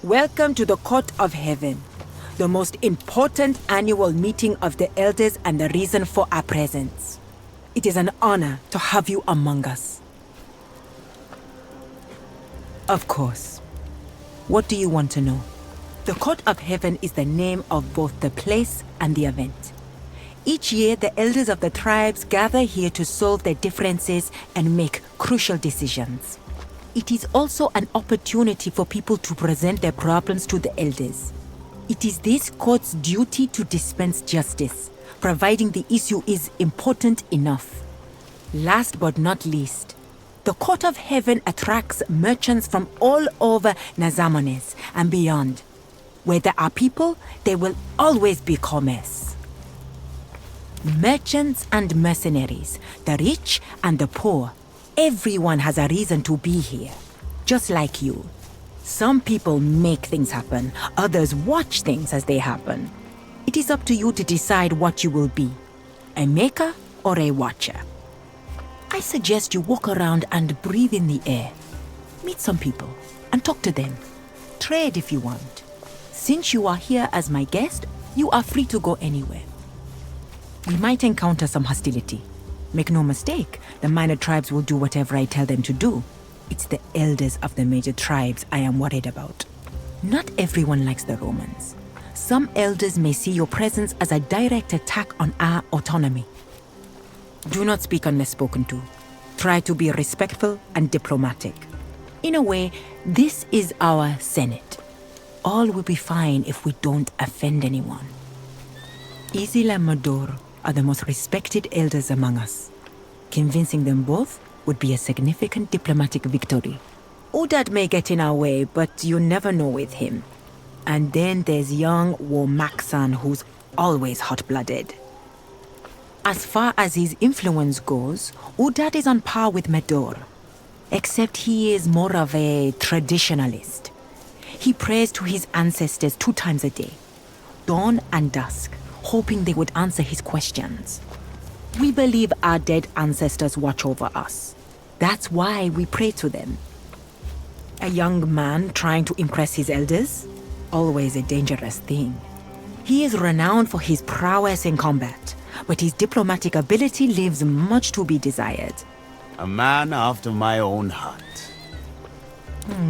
Welcome to the Court of Heaven, the most important annual meeting of the elders and the reason for our presence. It is an honor to have you among us. Of course. What do you want to know? The Court of Heaven is the name of both the place and the event. Each year, the elders of the tribes gather here to solve their differences and make crucial decisions. It is also an opportunity for people to present their problems to the elders. It is this court's duty to dispense justice, providing the issue is important enough. Last but not least, the Court of Heaven attracts merchants from all over Nazamones and beyond. Where there are people, there will always be commerce. Merchants and mercenaries, the rich and the poor, everyone has a reason to be here, just like you. Some people make things happen, others watch things as they happen. It is up to you to decide what you will be, a maker or a watcher. I suggest you walk around and breathe in the air. Meet some people and talk to them. Trade if you want. Since you are here as my guest, you are free to go anywhere. We might encounter some hostility. Make no mistake, the minor tribes will do whatever I tell them to do. It's the elders of the major tribes I am worried about. Not everyone likes the Romans. Some elders may see your presence as a direct attack on our autonomy. Do not speak unless spoken to. Try to be respectful and diplomatic. In a way, this is our Senate. All will be fine if we don't offend anyone. Isila and Mador are the most respected elders among us. Convincing them both would be a significant diplomatic victory. Udad may get in our way, but you never know with him. And then there's young Womaksan, who's always hot-blooded. As far as his influence goes, Udad is on par with Medor, except he is more of a traditionalist. He prays to his ancestors 2 times a day, dawn and dusk, hoping they would answer his questions. We believe our dead ancestors watch over us. That's why we pray to them. A young man trying to impress his elders? Always a dangerous thing. He is renowned for his prowess in combat, but his diplomatic ability leaves much to be desired. A man after my own heart.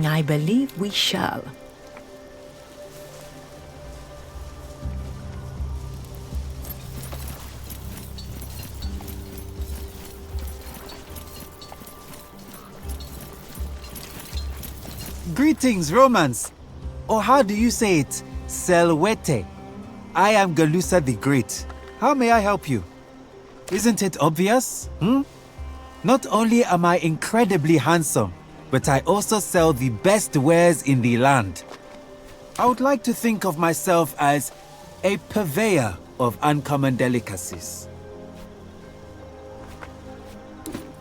I believe we shall. Greetings, Romans. Or how do you say it? Selwete. I am Galusa the Great. How may I help you? Isn't it obvious? Not only am I incredibly handsome, but I also sell the best wares in the land. I would like to think of myself as a purveyor of uncommon delicacies.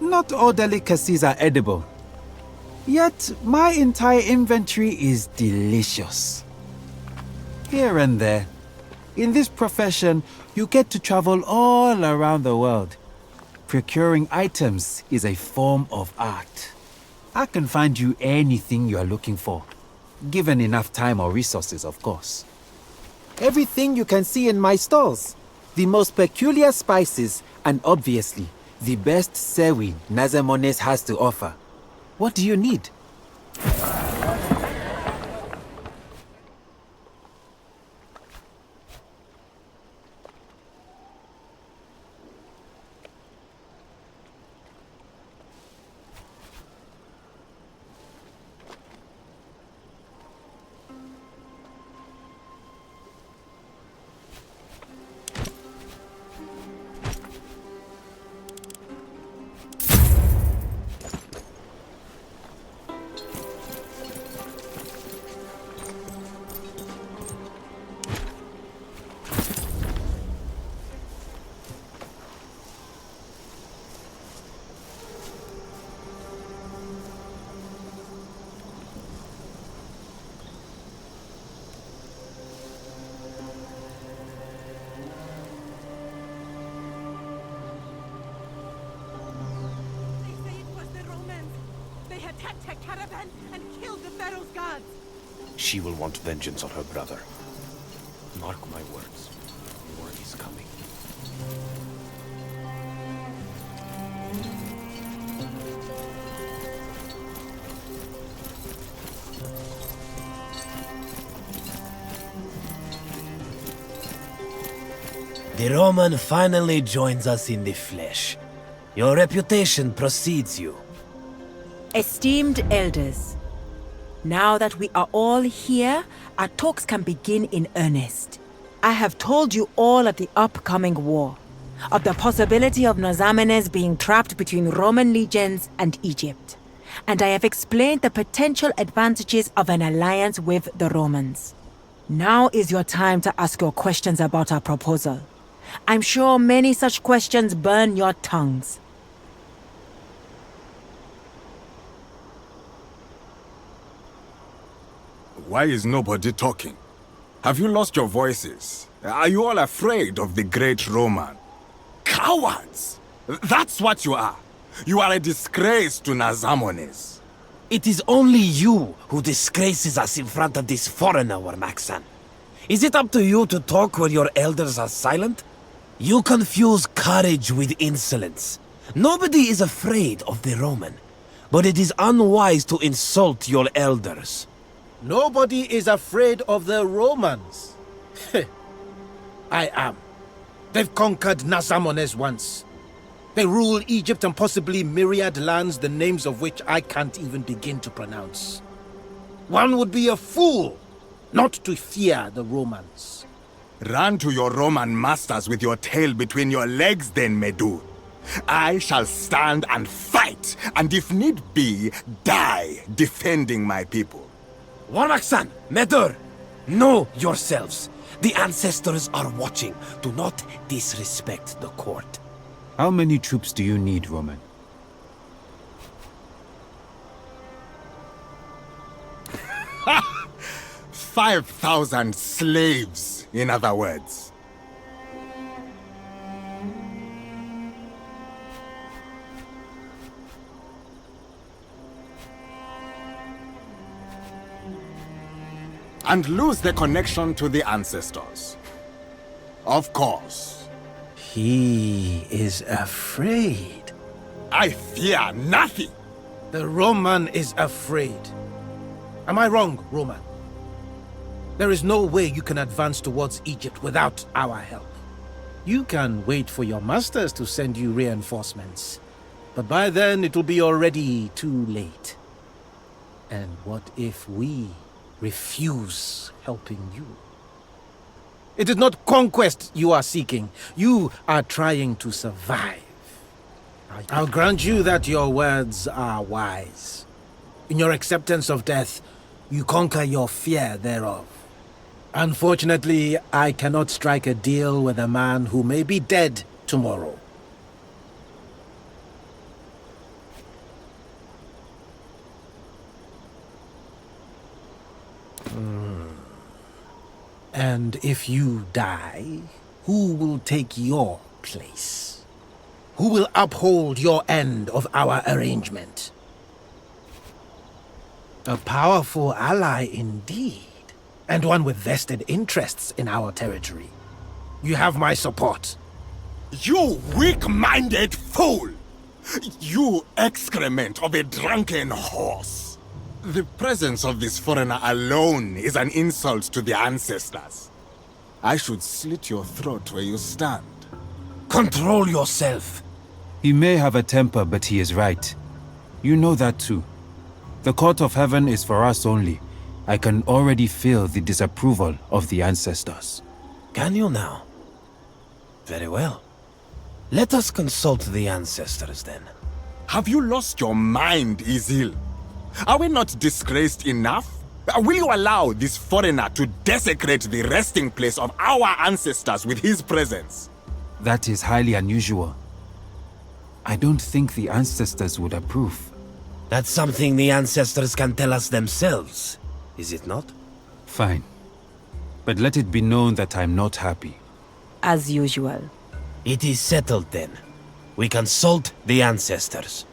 Not all delicacies are edible. Yet, my entire inventory is delicious. Here and there. In this profession, you get to travel all around the world. Procuring items is a form of art. I can find you anything you are looking for, given enough time or resources, of course. Everything you can see in my stalls. The most peculiar spices, and obviously, the best sewi Nazamones has to offer. What do you need? They say it was the Romans. They attacked her caravan and killed the Pharaoh's guards. She will want vengeance on her brother. Mark my words. War is coming. The Roman finally joins us in the flesh. Your reputation precedes you. Esteemed elders, now that we are all here, our talks can begin in earnest. I have told you all of the upcoming war, of the possibility of Nazamenes being trapped between Roman legions and Egypt, and I have explained the potential advantages of an alliance with the Romans. Now is your time to ask your questions about our proposal. I'm sure many such questions burn your tongues. Why is nobody talking? Have you lost your voices? Are you all afraid of the great Roman? Cowards! That's what you are. You are a disgrace to Nazamones. It is only you who disgraces us in front of this foreigner, Warmaxan. Is it up to you to talk when your elders are silent? You confuse courage with insolence. Nobody is afraid of the Roman, but it is unwise to insult your elders. Nobody is afraid of the Romans. I am. They've conquered Nazamones once. They rule Egypt and possibly myriad lands, the names of which I can't even begin to pronounce. One would be a fool not to fear the Romans. Run to your Roman masters with your tail between your legs then, Medu. I shall stand and fight, and if need be, die defending my people. Warmaxan, Medur, know yourselves. The ancestors are watching. Do not disrespect the court. How many troops do you need, Roman? Ha! 5,000 slaves, in other words. And lose the connection to the ancestors. Of course. He is afraid. I fear nothing. The Roman is afraid. Am I wrong, Roman? There is no way you can advance towards Egypt without our help. You can wait for your masters to send you reinforcements, but by then it will be already too late. And what if we refuse helping you? It is not conquest you are seeking. You are trying to survive. I'll grant you that your words are wise. In your acceptance of death, you conquer your fear thereof. Unfortunately, I cannot strike a deal with a man who may be dead tomorrow. And if you die, who will take your place? Who will uphold your end of our arrangement? A powerful ally indeed, and one with vested interests in our territory. You have my support. You weak-minded fool! You excrement of a drunken horse! The presence of this foreigner alone is an insult to the ancestors. I should slit your throat where you stand. Control yourself. He may have a temper, but he is right. You know that too. The court of heaven is for us only. I can already feel the disapproval of the ancestors. Can you now? Very well. Let us consult the ancestors then. Have you lost your mind, Izil? Are we not disgraced enough? Will you allow this foreigner to desecrate the resting place of our ancestors with his presence? That is highly unusual. I don't think the ancestors would approve. That's something the ancestors can tell us themselves, is it not? Fine. But let it be known that I'm not happy. As usual. It is settled then. We consult the ancestors.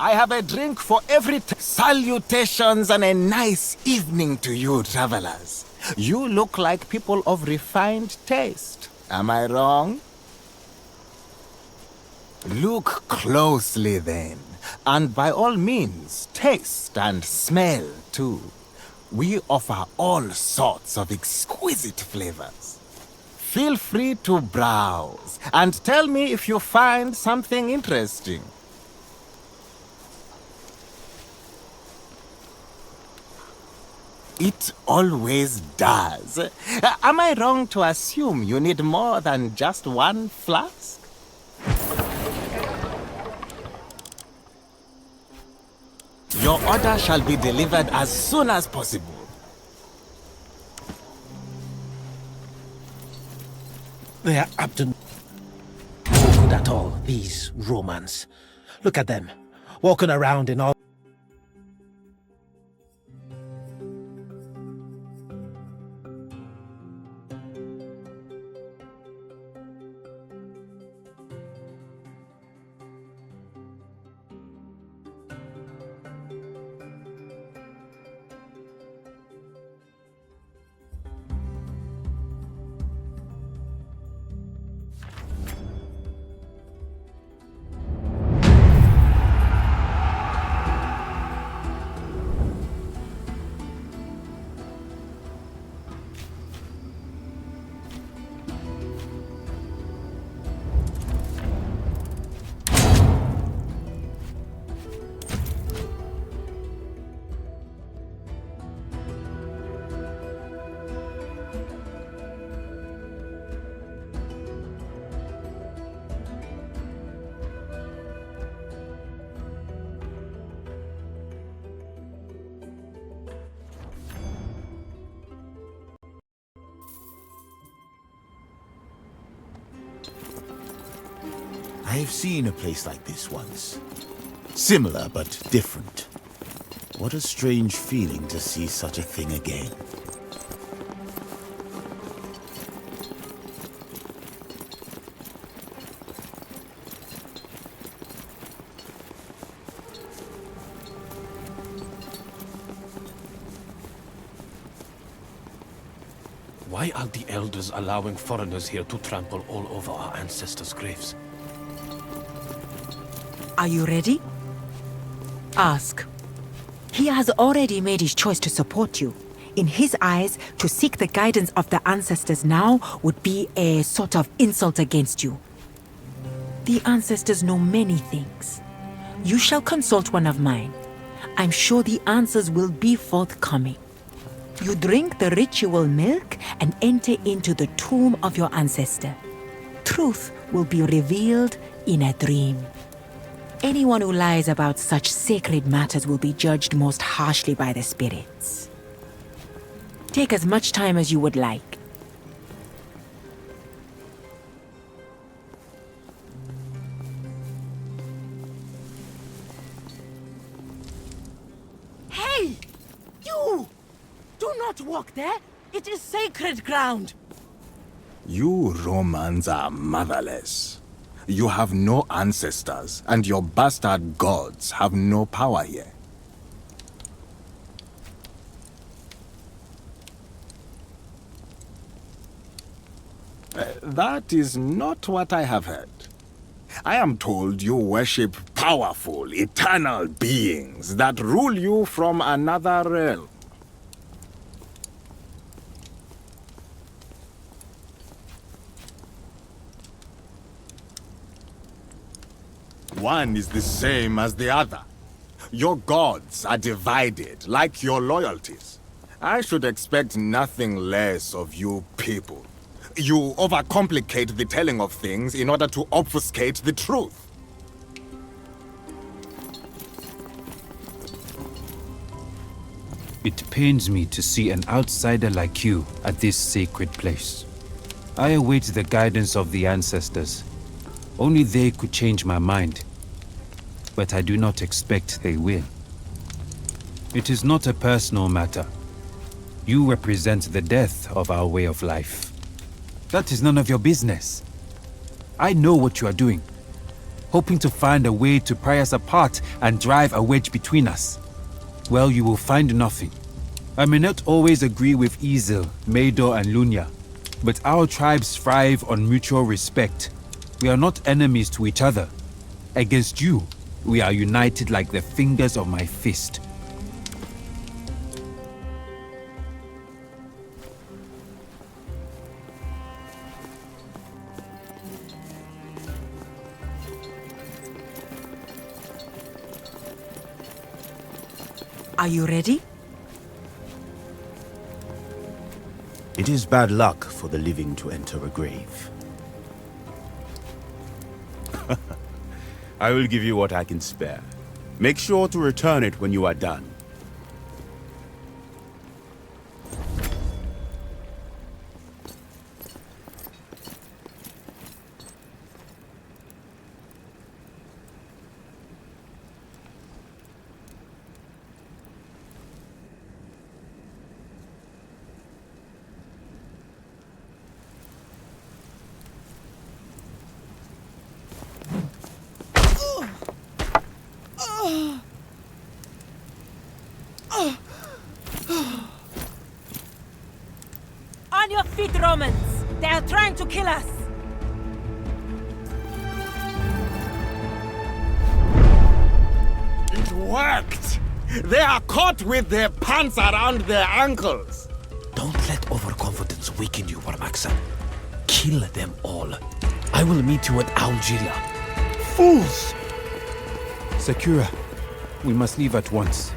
I have a drink for every salutations and a nice evening to you, travelers. You look like people of refined taste. Am I wrong? Look closely then, and by all means, taste and smell too. We offer all sorts of exquisite flavors. Feel free to browse and tell me if you find something interesting. It always does. Am I wrong to assume you need more than just one flask? Your order shall be delivered as soon as possible. They are up to no good at all, these Romans. Look at them, walking around in all... I've seen a place like this once. Similar, but different. What a strange feeling to see such a thing again. Why are the elders allowing foreigners here to trample all over our ancestors' graves? Are you ready? Ask. He has already made his choice to support you. In his eyes, to seek the guidance of the ancestors now would be a sort of insult against you. The ancestors know many things. You shall consult one of mine. I'm sure the answers will be forthcoming. You drink the ritual milk and enter into the tomb of your ancestor. Truth will be revealed in a dream. Anyone who lies about such sacred matters will be judged most harshly by the spirits. Take as much time as you would like. Hey! You! Do not walk there! It is sacred ground! You Romans are motherless. You have no ancestors, and your bastard gods have no power here. That is not what I have heard. I am told you worship powerful, eternal beings that rule you from another realm. One is the same as the other. Your gods are divided, like your loyalties. I should expect nothing less of you people. You overcomplicate the telling of things in order to obfuscate the truth. It pains me to see an outsider like you at this sacred place. I await the guidance of the ancestors. Only they could change my mind. But I do not expect they will. It is not a personal matter. You represent the death of our way of life. That is none of your business. I know what you are doing. hoping to find a way to pry us apart and drive a wedge between us. Well, you will find nothing. I may not always agree with Isil, Maedor, and Lunya, but our tribes thrive on mutual respect. We are not enemies to each other. Against you, we are united like the fingers of my fist. Are you ready? It is bad luck for the living to enter a grave. I will give you what I can spare. Make sure to return it when you are done. On your feet, Romans! They are trying to kill us! It worked! They are caught with their pants around their ankles! Don't let overconfidence weaken you, Warmaxan. Kill them all. I will meet you at Aljila. Fools! Sakura, we must leave at once.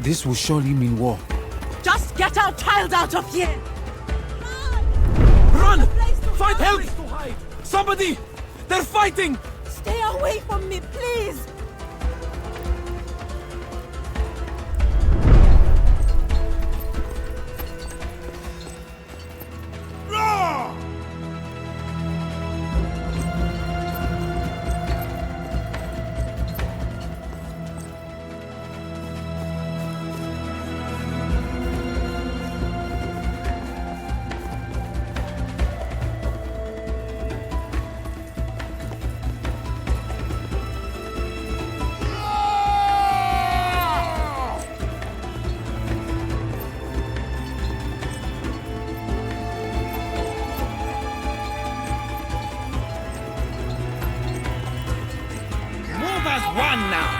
This will surely mean war. Just get our child out of here! Run! Fight help! Somebody! They're fighting! Stay away from me, please! One now!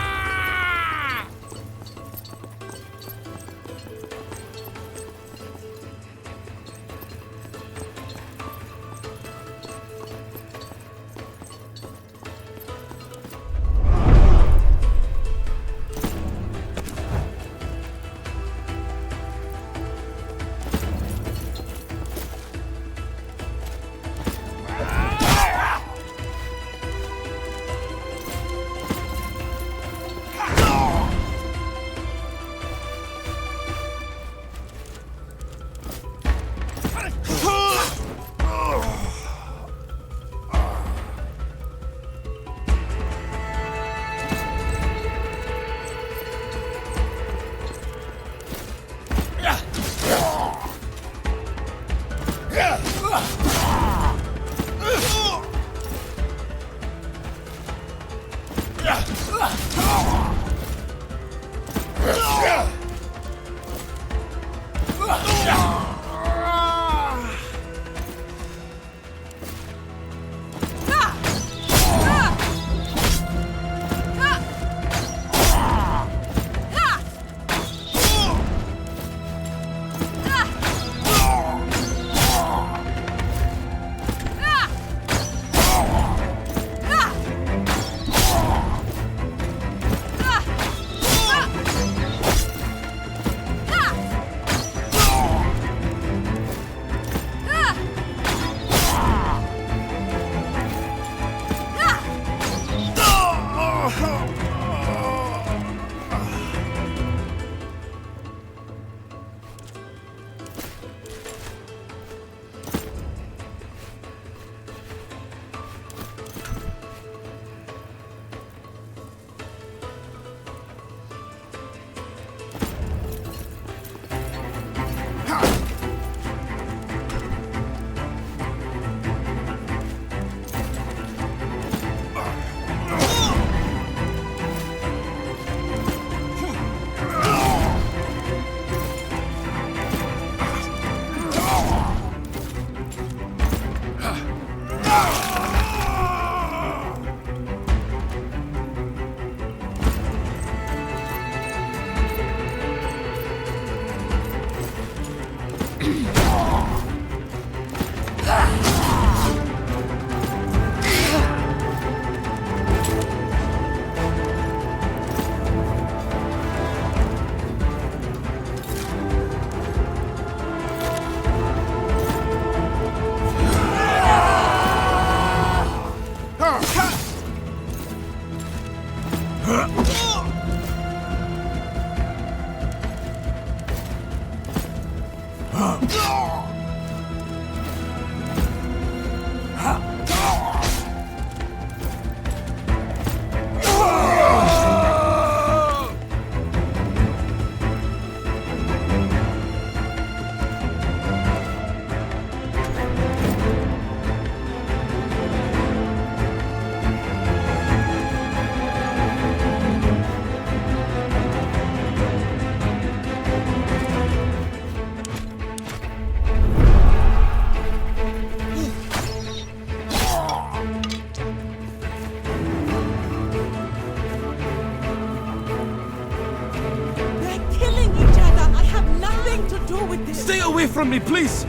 They're killing each other. I have nothing to do with this. Stay away from me, please!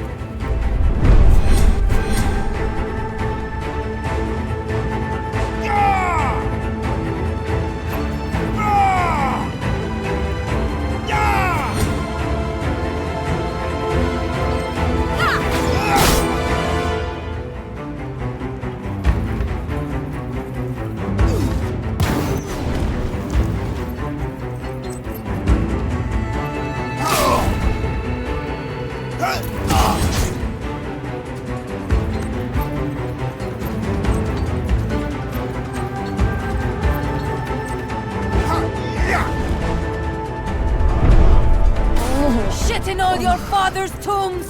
Shit in all your father's tombs!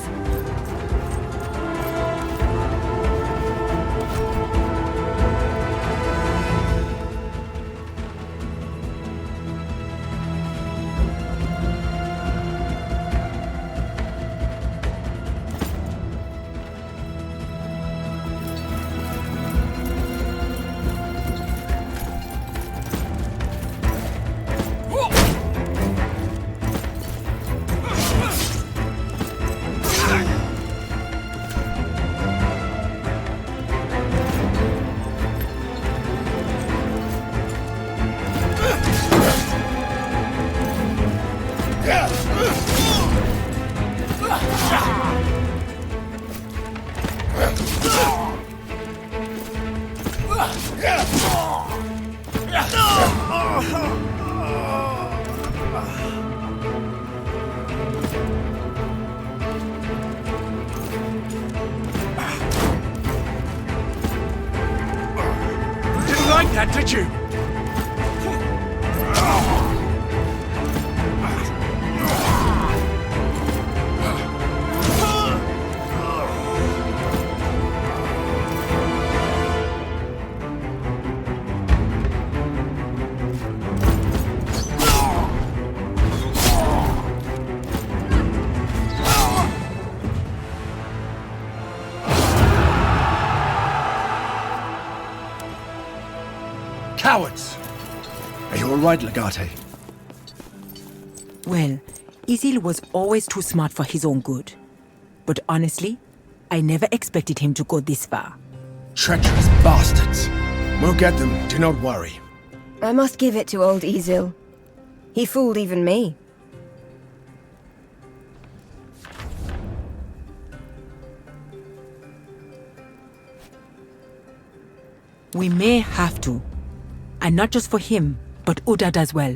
Didn't like that, did you? Cowards! Are you alright, Legate? Well, Isil was always too smart for his own good. But honestly, I never expected him to go this far. Treacherous bastards! We'll get them, do not worry. I must give it to old Isil. He fooled even me. We may have to. And not just for him, but Udad as well.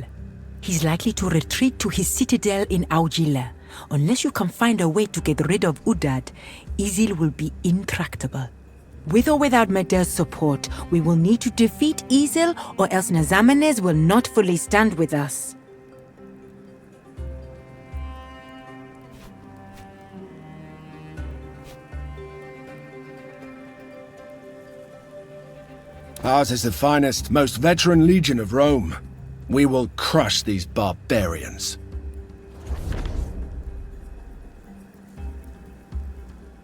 He's likely to retreat to his citadel in Augila. Unless you can find a way to get rid of Udad, Isil will be intractable. With or without Medel's support, we will need to defeat Isil, or else Nazamenes will not fully stand with us. Ours is the finest, most veteran legion of Rome. We will crush these barbarians.